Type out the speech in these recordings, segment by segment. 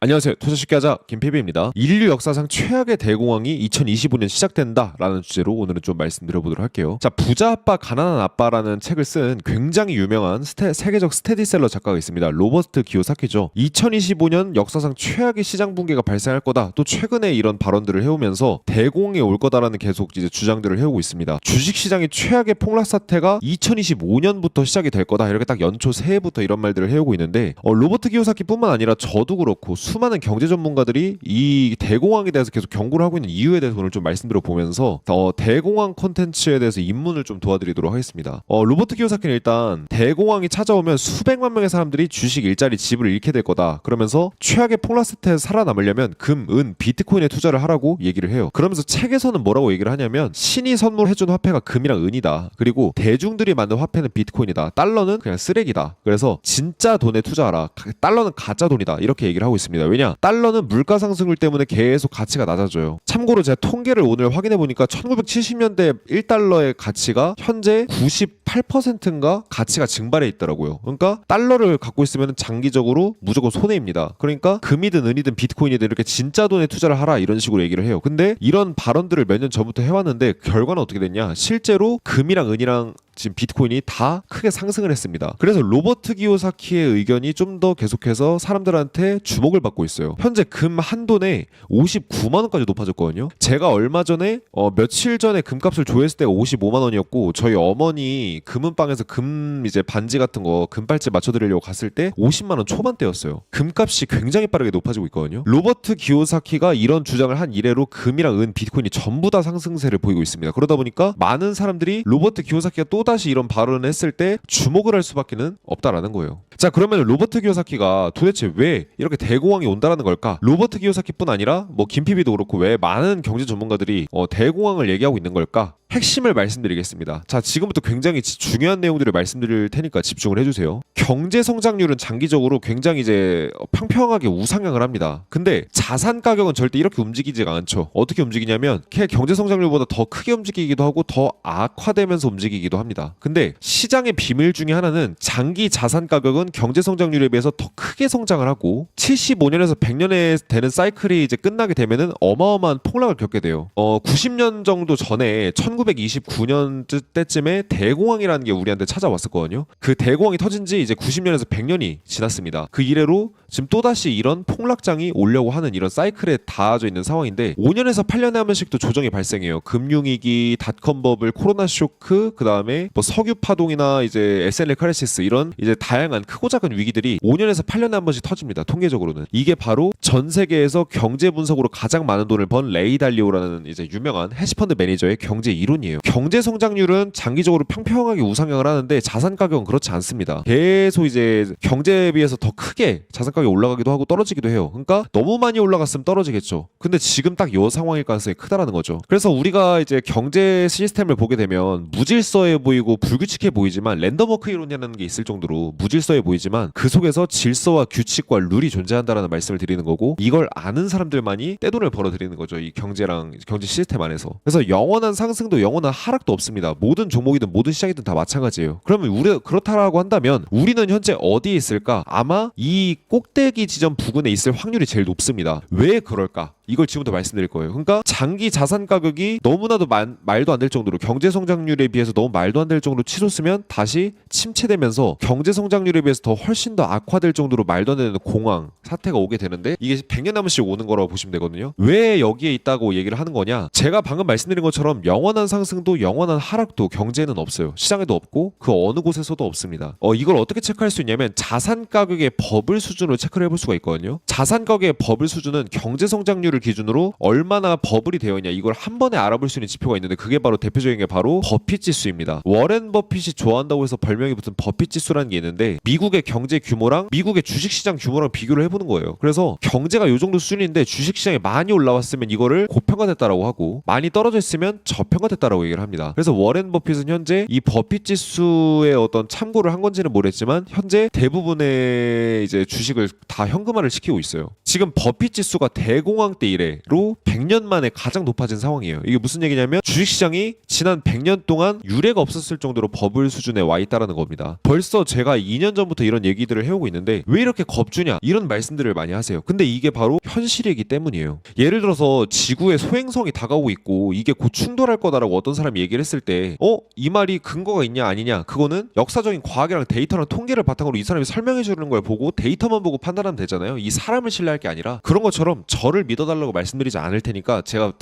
안녕하세요. 투자 쉽게 하자 김PB입니다. 인류 역사상 최악의 대공황이 2025년 시작된다라는 주제로 오늘은 좀 말씀드려보도록 할게요. 자, 부자 아빠 가난한 아빠라는 책을 쓴 굉장히 유명한 세계적 스테디셀러 작가가 있습니다. 로버트 기요사키죠. 2025년 역사상 최악의 시장 붕괴가 발생할 거다. 또 최근에 이런 발언들을 해오면서 대공황이 올 거다라는 계속 이제 주장들을 해오고 있습니다. 주식시장의 최악의 폭락 사태가 2025년부터 시작이 될 거다. 이렇게 딱 연초 새해부터 이런 말들을 해오고 있는데 로버트 기요사키뿐만 아니라 저도 그렇고 수많은 경제 전문가들이 이 대공황에 대해서 계속 경고를 하고 있는 이유에 대해서 오늘 좀 말씀드려 보면서 대공황 콘텐츠에 대해서 입문을 좀 도와드리도록 하겠습니다. 로버트 기요사키는 일단 대공황이 찾아오면 수백만 명의 사람들이 주식, 일자리, 집을 잃게 될 거다. 그러면서 최악의 폭락 사태에서 살아남으려면 금, 은, 비트코인에 투자를 하라고 얘기를 해요. 그러면서 책에서는 뭐라고 얘기를 하냐면 신이 선물해준 화폐가 금이랑 은이다. 그리고 대중들이 만든 화폐는 비트코인이다. 달러는 그냥 쓰레기다. 그래서 진짜 돈에 투자하라. 달러는 가짜 돈이다. 이렇게 얘기를 하고 있습니다. 왜냐? 달러는 물가 상승률 때문에 계속 가치가 낮아져요. 참고로 제가 통계를 오늘 확인해 보니까 1970년대 1달러의 가치가 현재 98%인가 가치가 증발해 있더라고요. 그러니까 달러를 갖고 있으면 장기적으로 무조건 손해입니다. 그러니까 금이든 은이든 비트코인이든 이렇게 진짜 돈에 투자를 하라 이런 식으로 얘기를 해요. 근데 이런 발언들을 몇 년 전부터 해왔는데 결과는 어떻게 됐냐? 실제로 금이랑 은이랑 지금 비트코인이 다 크게 상승을 했습니다. 그래서 로버트 기요사키의 의견이 좀 더 계속해서 사람들한테 주목을 받고 있어요. 현재 금 한 돈에 59만 원까지 높아졌거든요. 제가 얼마 전에 며칠 전에 금값을 조회했을 때가 55만 원이었고 저희 어머니 금은방에서 금 이제 반지 같은 거 금팔찌 맞춰드리려고 갔을 때 50만 원 초반대였어요. 금값이 굉장히 빠르게 높아지고 있거든요. 로버트 기요사키가 이런 주장을 한 이래로 금이랑 은, 비트코인이 전부 다 상승세를 보이고 있습니다. 그러다 보니까 많은 사람들이 로버트 기요사키가 또다시 이런 발언을 했을 때 주목을 할 수밖에 없다라는 거예요. 자, 그러면 로버트 기요사키가 도대체 왜 이렇게 대공황이 온다라는 걸까? 로버트 기요사키뿐 아니라 김PB도 그렇고 왜 많은 경제 전문가들이 대공황을 얘기하고 있는 걸까? 핵심을 말씀드리겠습니다. 자, 지금부터 굉장히 중요한 내용들을 말씀드릴 테니까 집중을 해주세요. 경제 성장률은 장기적으로 굉장히 이제 평평하게 우상향을 합니다. 근데 자산 가격은 절대 이렇게 움직이지가 않죠. 어떻게 움직이냐면 경제 성장률보다 더 크게 움직이기도 하고 더 악화되면서 움직이기도 합니다. 근데 시장의 비밀 중에 하나는 장기 자산 가격은 경제 성장률에 비해서 더 크게 성장을 하고 75년에서 100년에 되는 사이클이 이제 끝나게 되면은 어마어마한 폭락을 겪게 돼요. 90년 정도 전에 1929년 때쯤에 대공황이라는 게 우리한테 찾아왔었거든요. 그 대공황이 터진 지 이제 90년에서 100년이 지났습니다. 그 이래로 지금 또다시 이런 폭락장이 오려고 하는 이런 사이클에 닿아져 있는 상황인데 5년에서 8년에 한 번씩 또 조정이 발생해요. 금융위기, 닷컴 버블, 코로나 쇼크, 그 다음에 석유 파동이나 이제 SNL 크라이시스 이런 이제 다양한 크고 작은 위기들이 5년에서 8년에 한 번씩 터집니다. 통계적으로는. 이게 바로 전 세계에서 경제 분석으로 가장 많은 돈을 번 레이 달리오라는 이제 유명한 헤지펀드 매니저의 경제 이론이에요. 경제 성장률은 장기적으로 평평하게 우상향을 하는데 자산 가격은 그렇지 않습니다. 계속 이제 경제에 비해서 더 크게 자산 가격이 올라가기도 하고 떨어지기도 해요. 그러니까 너무 많이 올라갔으면 떨어지겠죠. 근데 지금 딱 이 상황일 가능성이 크다라는 거죠. 그래서 우리가 이제 경제 시스템을 보게 되면 무질서해 보이고 불규칙해 보이지만 랜덤워크 이론이라는 게 있을 정도로 무질서해 보이지만 그 속에서 질서와 규칙과 룰이 존재한다라는 말씀을 드리는 거고 이걸 아는 사람들만이 떼돈을 벌어들이는 거죠. 이 경제랑 경제 시스템 안에서. 그래서 영원한 상승도 영원한 하락도 없습니다. 모든 종목이든 모든 시장이든 다 마찬가지예요. 그러면 우리가 그렇다라고 한다면 우리는 현재 어디에 있을까? 아마 이 꼭대기 지점 부근에 있을 확률이 제일 높습니다. 왜 그럴까? 이걸 지금부터 말씀드릴 거예요. 그러니까 장기 자산 가격이 너무나도 말도 안 될 정도로 경제 성장률에 비해서 너무 말도 안 될 정도로 치솟으면 다시 침체되면서 경제 성장률에 비해서 더 훨씬 더 악화될 정도로 말도 안 되는 공황 사태가 오게 되는데 이게 100년 한 번씩 오는 거라고 보시면 되거든요. 왜 여기에 있다고 얘기를 하는 거냐? 제가 방금 말씀드린 것처럼 영원한 상승도 영원한 하락도 경제에는 없어요. 시장에도 없고 그 어느 곳에서도 없습니다. 이걸 어떻게 체크할 수 있냐면 자산 가격의 버블 수준으로 체크를 해볼 수가 있거든요. 자산 가격의 버블 수준은 경제 성장률 기준으로 얼마나 버블이 되어 있냐 이걸 한 번에 알아볼 수 있는 지표가 있는데 그게 바로 대표적인 게 바로 버핏 지수입니다. 워렌 버핏이 좋아한다고 해서 별명이 붙은 버핏 지수라는 게 있는데 미국의 경제 규모랑 미국의 주식시장 규모랑 비교를 해보는 거예요. 그래서 경제가 이 정도 수준인데 주식시장이 많이 올라왔으면 이거를 고평가됐다라고 하고 많이 떨어져 있으면 저평가됐다라고 잘못했다라고 얘기를 합니다. 그래서 워렌 버핏은 현재 이 버핏 지수의 어떤 참고를 한 건지는 모르겠지만 현재 대부분의 이제 주식을 다 현금화를 시키고 있어요. 지금 버핏 지수가 대공황 때 이래로 100년 만에 가장 높아진 상황이에요. 이게 무슨 얘기냐면 주식시장이 지난 100년 동안 유례가 없었을 정도로 버블 수준에 와 있다라는 겁니다. 벌써 제가 2년 전부터 이런 얘기들을 해오고 있는데 왜 이렇게 겁주냐 이런 말씀들을 많이 하세요. 근데 이게 바로 현실이기 때문이에요. 예를 들어서 지구의 소행성이 다가오고 있고 이게 곧 충돌할 거다라고 어떤 사람이 얘기를 했을 때 이 말이 근거가 있냐 아니냐 그거는 역사적인 과학이랑 데이터랑 통계를 바탕으로 이 사람이 설명해 주는 걸 보고 데이터만 보고 판단하면 되잖아요. 이 사람을 신뢰할 게 아니라 그런 것처럼 저를 믿어달라고 말씀드리지 않을 테니까 제가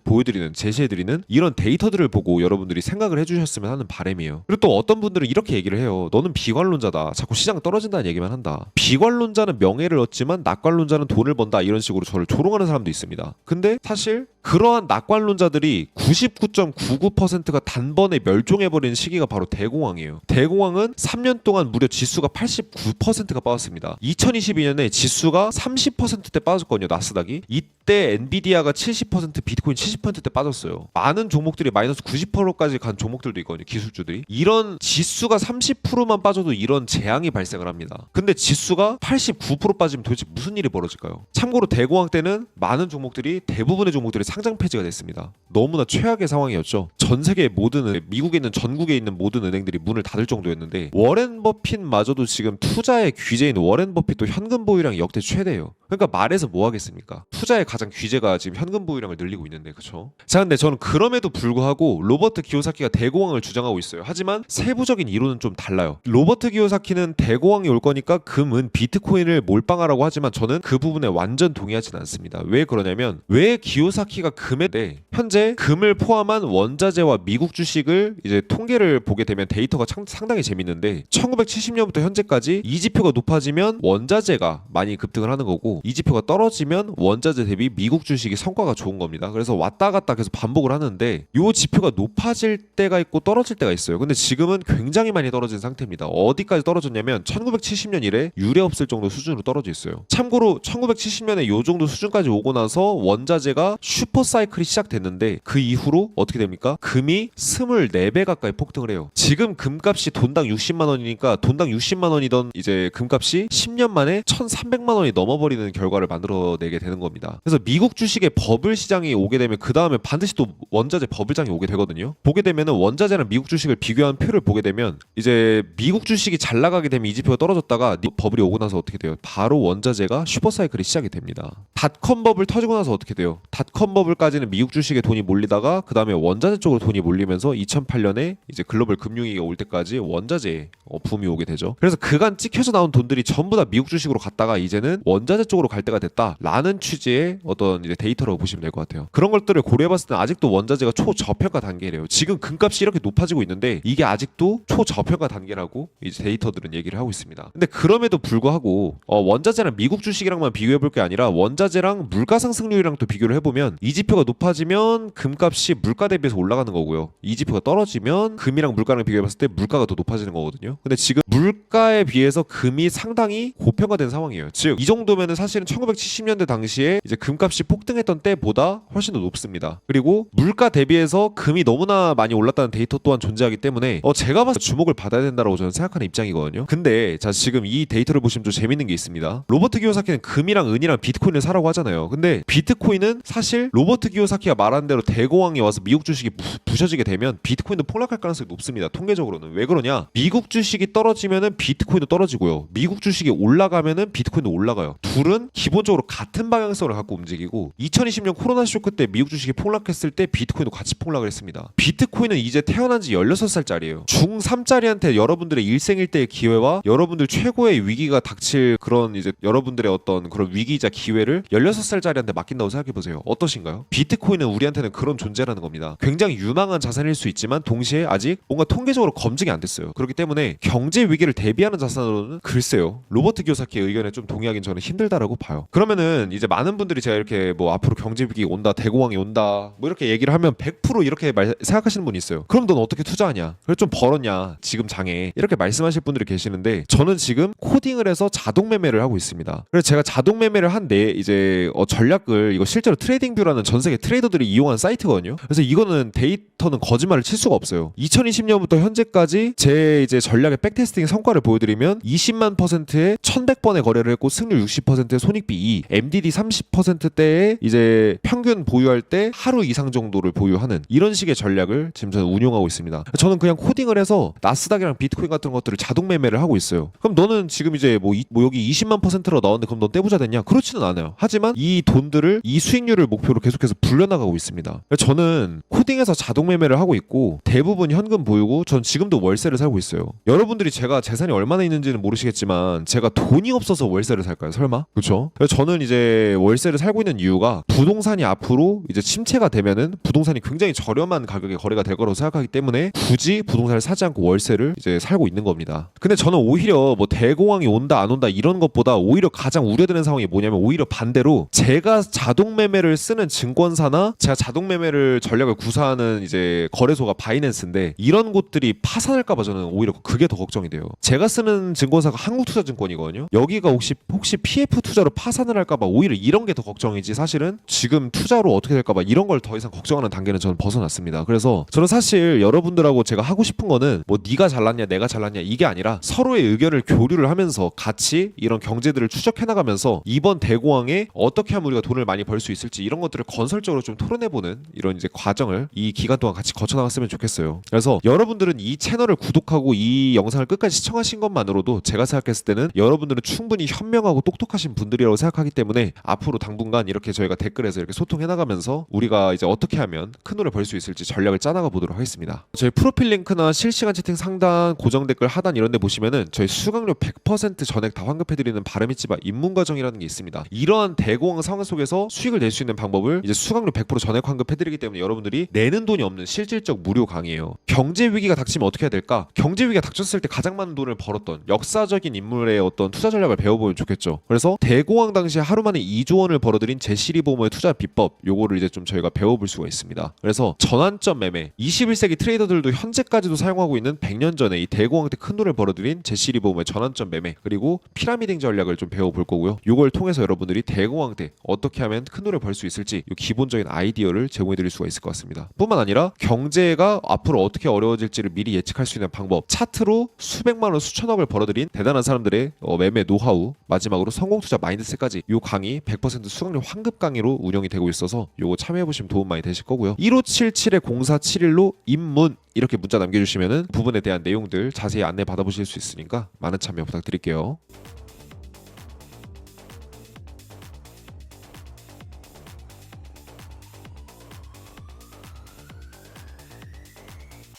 보여드리는 제시해드리는 이런 데이터들을 보고 여러분들이 생각을 해주셨으면 하는 바람이에요. 그리고 또 어떤 분들은 이렇게 얘기를 해요. 너는 비관론자다. 자꾸 시장 떨어진다는 얘기만 한다. 비관론자는 명예를 얻지만 낙관론자는 돈을 번다. 이런 식으로 저를 조롱하는 사람도 있습니다. 근데 사실 그러한 낙관론자들이 99.99%가 단번에 멸종해버리는 시기가 바로 대공황이에요. 대공황은 3년 동안 무려 지수가 89%가 빠졌습니다. 2022년에 지수가 30%대 빠졌거든요. 나스닥이. 이때 엔비디아가 70%, 비트코인 70%대 빠졌어요. 많은 종목들이 마이너스 90%까지 간 종목들도 있거든요. 기술주들이. 이런 지수가 30%만 빠져도 이런 재앙이 발생을 합니다. 근데 지수가 89% 빠지면 도대체 무슨 일이 벌어질까요? 참고로 대공황 때는 많은 종목들이 대부분의 종목들이 상장 폐지가 됐습니다. 너무나 최악의 상황이었죠. 전 세계 모든 미국에 있는 전국에 있는 모든 은행들이 문을 닫을 정도였는데 워렌 버핏마저도 지금 투자의 귀재인 워렌 버핏도 현금 보유량이 역대 최대예요. 그러니까 말해서 뭐 하겠습니까? 투자의 가장 귀재가 지금 현금 보유량을 늘리고 있는데 그렇죠? 자 근데 저는 그럼에도 불구하고 로버트 기요사키가 대공황을 주장하고 있어요. 하지만 세부적인 이론은 좀 달라요. 로버트 기요사키는 대공황이 올 거니까 금은 비트코인을 몰빵하라고 하지만 저는 그 부분에 완전 동의하진 않습니다. 왜 그러냐면 왜 기요사키가 금에 대해 현재 금을 포함한 원자재와 미국 주식을 이제 통계를 보게 되면 데이터가 상당히 재밌는데 1970년부터 현재까지 이 지표가 높아지면 원자재가 많이 급등을 하는 거고 이 지표가 떨어지면 원자재 대비 미국 주식이 성과가 좋은 겁니다. 그래서 왔다 갔다 계속 반복을 하는데 이 지표가 높아질 때가 있고 떨어질 때가 있어요. 근데 지금은 굉장히 많이 떨어진 상태입니다. 어디까지 떨어졌냐면 1970년 이래 유례 없을 정도 수준으로 떨어져 있어요. 참고로 1970년에 이 정도 수준까지 오고 나서 원자재가 슈퍼사이클이 시작됐는데 그 이후로 어떻게 됩니까? 금이 24배 가까이 폭등을 해요. 지금 금값이 돈당 60만 원이니까 돈당 60만 원이던 이제 금값이 10년 만에 1,300만 원이 넘어버리는 결과를 만들어내게 되는 겁니다. 그래서 미국 주식의 버블 시장이 오게 되면 그 다음에 반드시 또 원자재 버블장이 오게 되거든요. 보게 되면은 원자재랑 미국 주식을 비교한 표를 보게 되면 이제 미국 주식이 잘 나가게 되면 이 지표가 떨어졌다가 버블이 오고 나서 어떻게 돼요? 바로 원자재가 슈퍼사이클이 시작이 됩니다. 닷컴 버블 터지고 나서 어떻게 돼요? 닷컴 버블까지는 미국 주식에 돈이 몰리다가 그 다음에 원자재 쪽으로 돈이 몰리면서 2008년에 이제 글로벌 금융위기가 올 때까지 원자재 붐이 오게 되죠. 그래서 그간 찍혀서 나온 돈들이 전부 다 미국 주식으로 갔다가 이제는 원자재 쪽으로 갈 때가 됐다라는 취지의 어떤 이제 데이터라고 보시면 될 것 같아요. 그런 것들을 고려해봤을 때 아직도 원자재가 초저평가 단계래요. 지금 금값이 이렇게 높아지고 있는데 이게 아직도 초저평가 단계라고 이제 데이터들은 얘기를 하고 있습니다. 근데 그럼에도 불구하고 원자재랑 미국 주식이랑만 비교해볼 게 아니라 원자재랑 물가 상승률이랑 또 비교를 해보면 이 지표가 높아지면 금값이 물가 대비해서 올라가는 거고요. 이 지표가 떨어지면 금이랑 물가랑 비교해봤을 때 물가가 더 높아지는 거거든요. 근데 지금 물가에 비해서 금이 상당히 고평가된 상황이에요. 즉 이 정도면은 사실은 1970년대 당시에 이제 금값이 폭등했던 때보다 훨씬 더 높습니다. 그리고 물가 대비해서 금이 너무나 많이 올랐다는 데이터 또한 존재하기 때문에 제가 봐서 주목을 받아야 된다고 저는 생각하는 입장이거든요. 근데 자 지금 이 데이터를 보시면 좀 재밌는 게 있습니다. 로버트 기요사키는 금이랑 은이랑 비트코인을 사라고 하잖아요. 근데 비트코인은 사실 로버트 기요사키가 말한 대로 대공황이 와서 미국 주식이 부셔지게 되면 비트코인도 폭락할 가능성이 높습니다. 통계적으로는. 왜 그러냐? 미국 주식이 떨어지면은 비트코인도 떨어지고요. 미국 주식이 올라가면은 비트코인도 올라가요. 둘은 기본적으로 같은 방향성을 갖고 움직이고 2020년 코로나 쇼크 때 미국 주식이 폭락했을 때 비트코인도 같이 폭락을 했습니다. 비트코인은 이제 태어난 지 16살짜리예요. 중3짜리한테 여러분들의 일생일대의 기회와 여러분들 최고의 위기가 닥칠 그런 이제 여러분들의 어떤 그런 위기이자 기회를 16살짜리한테 맡긴다고 생각해보세요. 어떠신가요? 비트코인은 우리한테는 그런 존재라는 겁니다. 굉장히 유망한 자산일 수 있지만 동시에 아직 뭔가 통계적으로 검증이 안 됐어요. 그렇기 때문에 경제 위기를 대비하는 자산으로는 글쎄요. 로버트 기요사키의 의견에 좀 동의하기는 저는 힘들다라고 봐요. 그러면은 이제 많은 분들이 제가 이렇게 뭐 앞으로 경제 위기 온다, 대공황이 온다 뭐 이렇게 얘기를 하면 100% 이렇게 생각하시는 분이 있어요. 그럼 넌 어떻게 투자하냐? 그래 좀 벌었냐? 지금 장에 이렇게 말씀하실 분들이 계시는데 저는 지금 코딩을 해서 자동 매매를 하고 있습니다. 그래서 제가 자동 매매를 한 내 이제 전략을 이거 실제로 트레이딩뷰라는 전 세계 트레이더들이 이용한 사이트거든요. 그래서 이거는 데이터는 거짓말을 칠 수가 없어요. 2020년부터 현재까지 제 이제 전략의 백테스팅 성과를 보여드리면 20만 %에 1100번의 거래를 했고 승률 60%에 손익비 2, MDD 30%대에 이제 평균 보유할 때 하루 이상 정도를 보유하는 이런 식의 전략을 지금 저는 운용하고 있습니다. 저는 그냥 코딩을 해서 나스닥이랑 비트코인 같은 것들을 자동 매매를 하고 있어요. 그럼 너는 지금 이제 뭐 여기 20만 %로 나왔는데 그럼 너 떼부자 됐냐? 그렇지는 않아요. 하지만 이 돈들을 이 수익률을 목표로 계속해서 불려나가고 있습니다. 저는 코딩에서 자동 매매를 하고 있고 대부분 현금 보유고 전 지금도 월세를 살고 있어요. 여러분들이 제가 재산이 얼마나 있는지는 모르시겠지만 제가 돈이 없어서 월세를 살까요? 설마? 그렇죠? 저는 이제 월세를 살고 있는 이유가 부동산이 앞으로 이제 침체가 되면은 부동산이 굉장히 저렴한 가격에 거래가 될 거라고 생각하기 때문에 굳이 부동산을 사지 않고 월세를 이제 살고 있는 겁니다. 근데 저는 오히려 뭐 대공황이 온다 안 온다 이런 것보다 오히려 가장 우려되는 상황이 뭐냐면 오히려 반대로 제가 자동 매매를 쓰는 증권사나 제가 자동 매매를 전략을 구사하는 이제 거래소가 바이낸스인데 이런 곳들이 파산할까봐 저는 오히려 그게 더 걱정이 돼요. 제가 쓰는 증권사가 한국투자증권이거든요. 여기가 혹시 PF 투자로 파산을 할까봐 오히려 이런 게 더 걱정이지 사실은 지금 투자로 어떻게 될까봐 이런 걸 더 이상 걱정하는 단계는 저는 벗어났습니다. 그래서 저는 사실 여러분들하고 제가 하고 싶은 거는 뭐 네가 잘났냐 내가 잘났냐 이게 아니라 서로의 의견을 교류를 하면서 같이 이런 경제들을 추적해 나가면서 이번 대공황에 어떻게 하면 우리가 돈을 많이 벌 수 있을지 이런 것들을 건설적으로 좀 토론해보는 이런 이제 과정을 이 기간 동안 같이 거쳐 나갔으면 좋겠어요. 그래서 여러분들은 이 채널을 구독하고 이 영상을 끝까지 시청하신 것만으로도 제가 생각했을 때는 여러분들은 충분히 현명하고 똑똑하신 분들이라고 생각하기 때문에 앞으로 당분간 이렇게 저희가 댓글에서 이렇게 소통해 나가면서 우리가 이제 어떻게 하면 큰 돈을 벌 수 있을지 전략을 짜나가 보도록 하겠습니다. 저희 프로필 링크나 실시간 채팅 상단, 고정 댓글 하단 이런 데 보시면은 저희 수강료 100% 전액 다 환급해드리는 바람있지마 입문과정이라는 게 있습니다. 이러한 대공황 상황 속에서 수익을 낼 수 있는 방법을 이제 수강료 100% 전액 환급해드리기 때문에 여러분들이 내는 돈이 없는 실질적 무료 강의예요. 경제 위기가 닥치면 어떻게 해야 될까? 경제 위기가 닥쳤을 때 가장 많은 돈을 벌었던 역사적인 인물의 어떤 투자 전략을 배워보면 좋겠죠. 그래서 대공황 당시에 하루 만에 2조 원을 벌어들인 제시리 보모의 투자 비법 요거를 이제 좀 저희가 배워볼 수가 있습니다. 그래서 전환점 매매 21세기 트레이더들도 현재까지도 사용하고 있는 100년 전에 이 대공황 때 큰 돈을 벌어들인 제시리 보모의 전환점 매매 그리고 피라미딩 전략을 좀 배워볼 거고요. 요걸 통해서 여러분들이 대공황 때 어떻게 하면 큰 돈을 벌 수 있을지 요 기본적인 아이디어를 제공해드릴 수가 있을 것 같습니다. 뿐만 아니라 경제가 앞으로 어떻게 어려워질지를 미리 예측할 수 있는 방법 차트로 수백만 원 수천억을 벌어들인 대단한 사람들의 매매 노하우 마지막으로 성공투자 마인드셋까지 요 강의 100% 수강료 환급 강의로 운영이 되고 있어서 요거 참여해보시면 도움 많이 되실 거고요. 1577-0471로 입문 이렇게 문자 남겨주시면은 부분에 대한 내용들 자세히 안내 받아보실 수 있으니까 많은 참여 부탁드릴게요.